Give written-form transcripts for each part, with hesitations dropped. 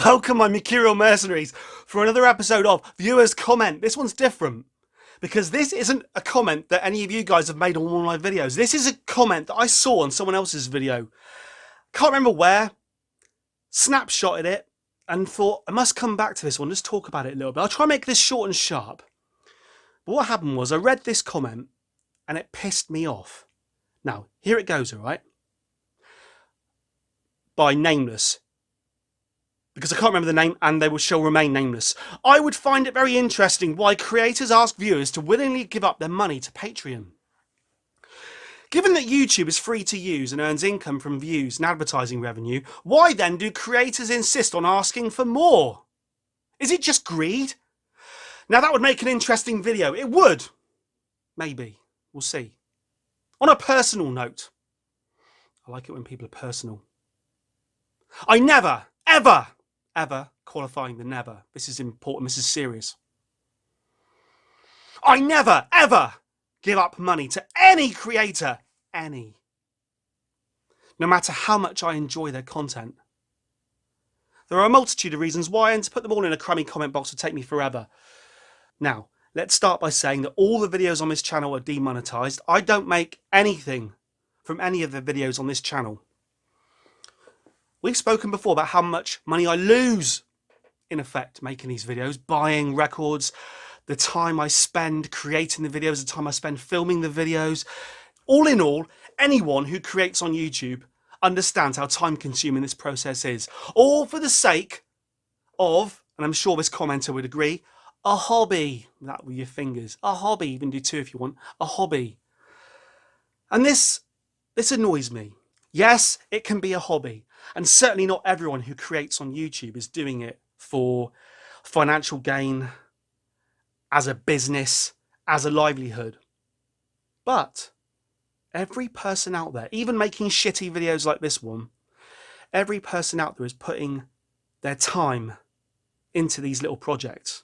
Welcome, my Mercurial mercenaries, for another episode of Viewers Comment. This one's different because this isn't a comment that any of you guys have made on one of my videos. This is a comment that I saw on someone else's video. Can't remember where. Snapshotted it and thought, I must come back to this one. Let's talk about it a little bit. I'll try and make this short and sharp. But what happened was I read this comment and it pissed me off. Now, here it goes, all right? By Nameless. Because I can't remember the name and they shall remain nameless. I would find it very interesting why creators ask viewers to willingly give up their money to Patreon. Given that YouTube is free to use and earns income from views and advertising revenue, why then do creators insist on asking for more? Is it just greed? Now that would make an interesting video. It would. Maybe. We'll see. On a personal note, I like it when people are personal. I never, ever, qualifying the never. This is important. This is serious. I never, ever give up money to any creator. Any. No matter how much I enjoy their content. There are a multitude of reasons why, and to put them all in a crummy comment box would take me forever. Now, let's start by saying that all the videos on this channel are demonetized. I don't make anything from any of the videos on this channel. We've spoken before about how much money I lose, in effect, making these videos, buying records, the time I spend creating the videos, the time I spend filming the videos. All in all, anyone who creates on YouTube understands how time-consuming this process is. All for the sake of, and I'm sure this commenter would agree, a hobby. That with your fingers. A hobby. You can do two if you want. A hobby. And this annoys me. Yes, it can be a hobby. And certainly not everyone who creates on YouTube is doing it for financial gain, as a business, as a livelihood. But every person out there, even making shitty videos like this one, every person out there is putting their time into these little projects.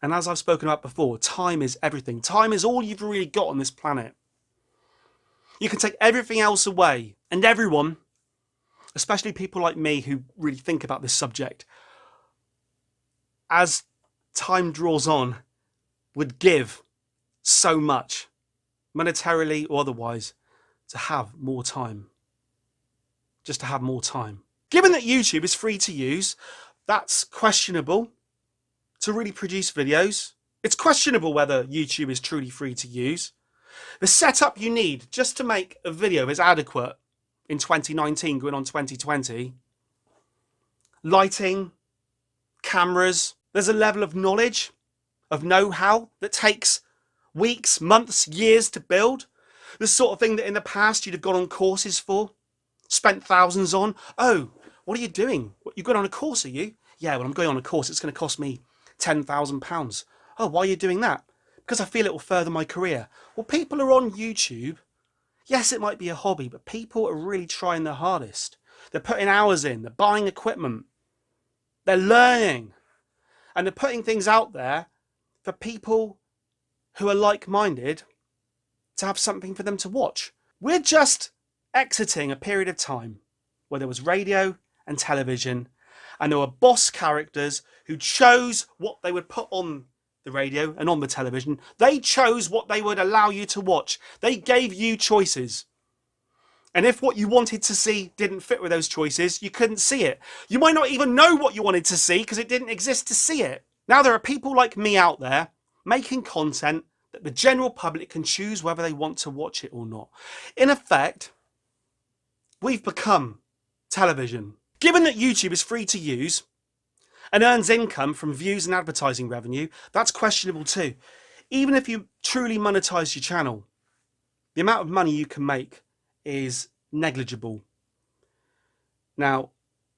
And as I've spoken about before, time is everything. Time is all you've really got on this planet. You can take everything else away, and everyone, especially people like me who really think about this subject, as time draws on, would give so much, monetarily or otherwise, to have more time. Just to have more time. Given that YouTube is free to use, that's questionable to really produce videos. It's questionable whether YouTube is truly free to use. The setup you need just to make a video is adequate in 2019 going on 2020. Lighting, cameras, there's a level of knowledge, of know-how that takes weeks, months, years to build. The sort of thing that in the past you'd have gone on courses for, spent thousands on. Oh, what are you doing? You've gone on a course, are you? Yeah, well, I'm going on a course. It's going to cost me £10,000. Oh, why are you doing that? Because I feel it will further my career. Well, people are on YouTube. Yes, it might be a hobby, but people are really trying their hardest. They're putting hours in. They're buying equipment. They're learning. And they're putting things out there for people who are like-minded to have something for them to watch. We're just exiting a period of time where there was radio and television, and there were boss characters who chose what they would put on the radio and on the television. They chose what they would allow you to watch. They gave you choices. And if what you wanted to see didn't fit with those choices, you couldn't see it. You might not even know what you wanted to see because it didn't exist to see it. Now there are people like me out there making content that the general public can choose whether they want to watch it or not. In effect, we've become television. Given that YouTube is free to use and earns income from views and advertising revenue, that's questionable too. Even if you truly monetize your channel, the amount of money you can make is negligible. Now,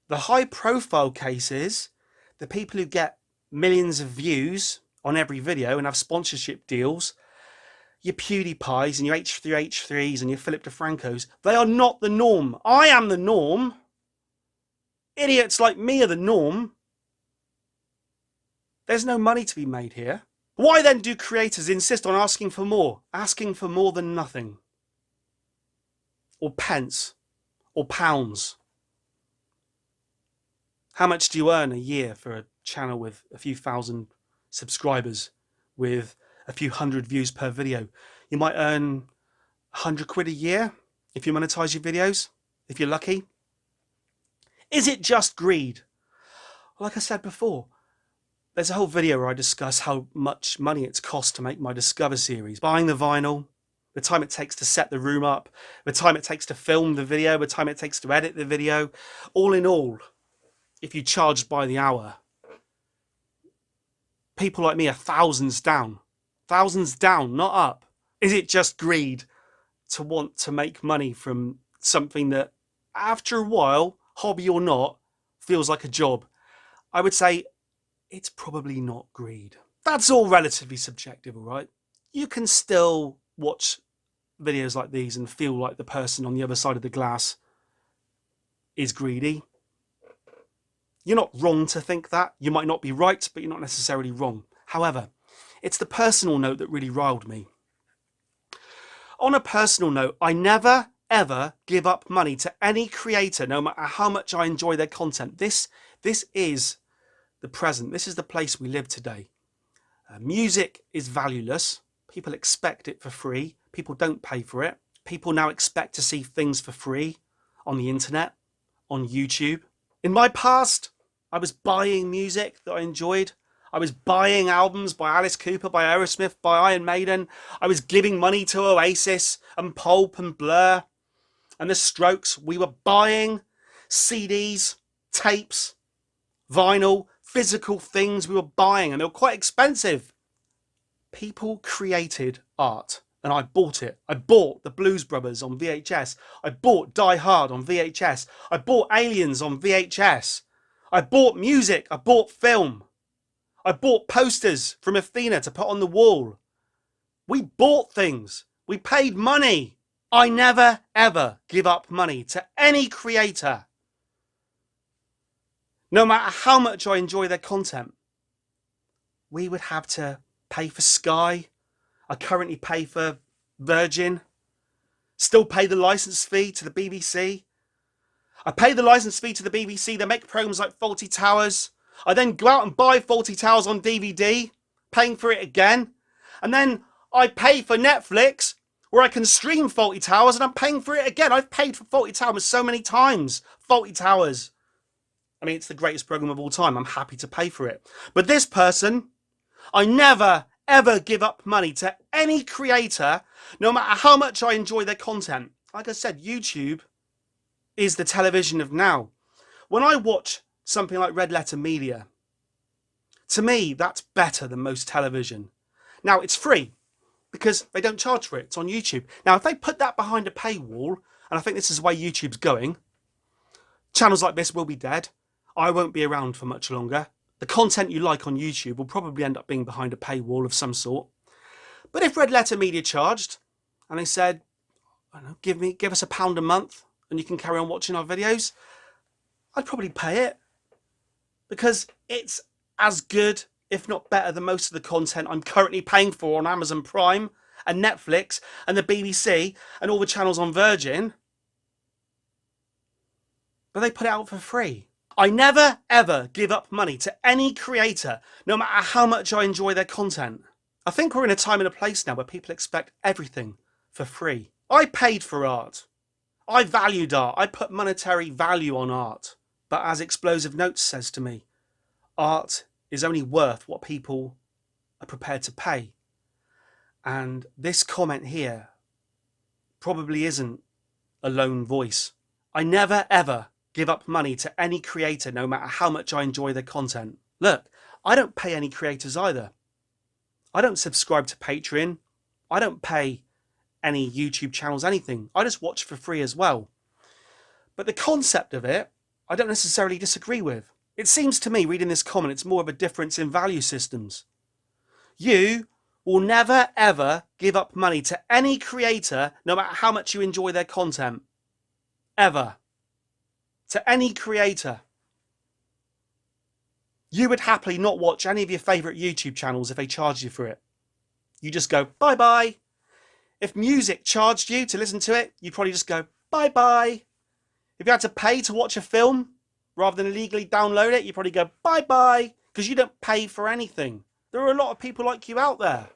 the high profile cases, the people who get millions of views on every video and have sponsorship deals, your PewDiePies and your H3H3s and your Philip DeFrancos, they are not the norm. I am the norm. Idiots like me are the norm. There's no money to be made here. Why then do creators insist on asking for more? Asking for more than nothing. Or pence. Or pounds. How much do you earn a year for a channel with a few thousand subscribers, with a few hundred views per video? You might earn 100 quid a year if you monetize your videos, if you're lucky. Is it just greed? Like I said before, there's a whole video where I discuss how much money it's cost to make my Discover series. Buying the vinyl, the time it takes to set the room up, the time it takes to film the video, the time it takes to edit the video. All in all, if you charged by the hour, people like me are thousands down, not up. Is it just greed to want to make money from something that, after a while, hobby or not, feels like a job? I would say it's probably not greed. That's all relatively subjective, all right? You can still watch videos like these and feel like the person on the other side of the glass is greedy. You're not wrong to think that. You might not be right, but you're not necessarily wrong. However, it's the personal note that really riled me. On a personal note, I never, ever give up money to any creator, no matter how much I enjoy their content. This is the present. This is the place we live today. Music is valueless. People expect it for free. People don't pay for it. People now expect to see things for free on the internet, on YouTube. In my past, I was buying music that I enjoyed. I was buying albums by Alice Cooper, by Aerosmith, by Iron Maiden. I was giving money to Oasis and Pulp and Blur and The Strokes. We were buying CDs, tapes, vinyl, physical things we were buying, and they were quite expensive. People created art, and I bought it. I bought the Blues Brothers on VHS. I bought Die Hard on VHS. I bought Aliens on VHS. I bought music. I bought film. I bought posters from Athena to put on the wall. We bought things. We paid money. I never, ever give up money to any creator, no matter how much I enjoy their content. We would have to pay for Sky. I currently pay for Virgin. Still pay the license fee to the BBC. I pay the license fee to the BBC. They make programs like Fawlty Towers. I then go out and buy Fawlty Towers on DVD, paying for it again. And then I pay for Netflix, where I can stream Fawlty Towers, and I'm paying for it again. I've paid for Fawlty Towers so many times. Fawlty Towers. I mean, it's the greatest program of all time. I'm happy to pay for it. But this person, I never, ever give up money to any creator, no matter how much I enjoy their content. Like I said, YouTube is the television of now. When I watch something like Red Letter Media, to me, that's better than most television. Now, it's free because they don't charge for it. It's on YouTube. Now, if they put that behind a paywall, and I think this is the way YouTube's going, channels like this will be dead. I won't be around for much longer. The content you like on YouTube will probably end up being behind a paywall of some sort. But if Red Letter Media charged and they said, I don't know, give us £1 a month and you can carry on watching our videos, I'd probably pay it, because it's as good, if not better, than most of the content I'm currently paying for on Amazon Prime and Netflix and the BBC and all the channels on Virgin. But they put it out for free. I never, ever give up money to any creator, no matter how much I enjoy their content. I think we're in a time and a place now where people expect everything for free. I paid for art. I valued art. I put monetary value on art. But as Explosive Notes says to me, art is only worth what people are prepared to pay. And this comment here probably isn't a lone voice. I never, ever give up money to any creator, no matter how much I enjoy their content. Look, I don't pay any creators either. I don't subscribe to Patreon. I don't pay any YouTube channels, anything. I just watch for free as well. But the concept of it, I don't necessarily disagree with. It seems to me, reading this comment, it's more of a difference in value systems. You will never, ever give up money to any creator, no matter how much you enjoy their content. Ever. To any creator. You would happily not watch any of your favourite YouTube channels if they charged you for it. You just go, bye-bye. If music charged you to listen to it, you'd probably just go, bye-bye. If you had to pay to watch a film, rather than illegally download it, you probably go bye-bye, because you don't pay for anything. There are a lot of people like you out there.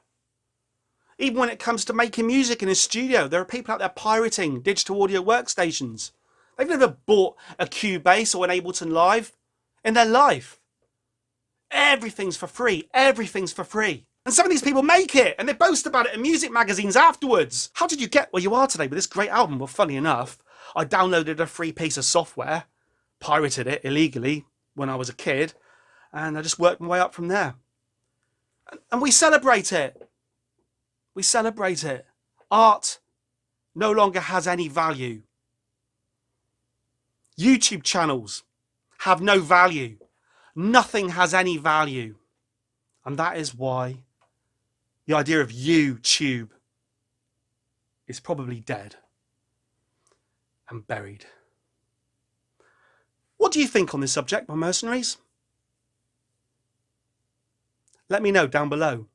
Even when it comes to making music in a studio, there are people out there pirating digital audio workstations. They've never bought a Cubase or an Ableton Live in their life. Everything's for free. Everything's for free. And some of these people make it, and they boast about it in music magazines afterwards. How did you get where you are today with this great album? Well, funny enough, I downloaded a free piece of software, pirated it illegally when I was a kid, and I just worked my way up from there. And we celebrate it. We celebrate it. Art no longer has any value. YouTube channels have no value. Nothing has any value. And that is why the idea of YouTube is probably dead and buried. What do you think on this subject, my mercenaries? Let me know down below.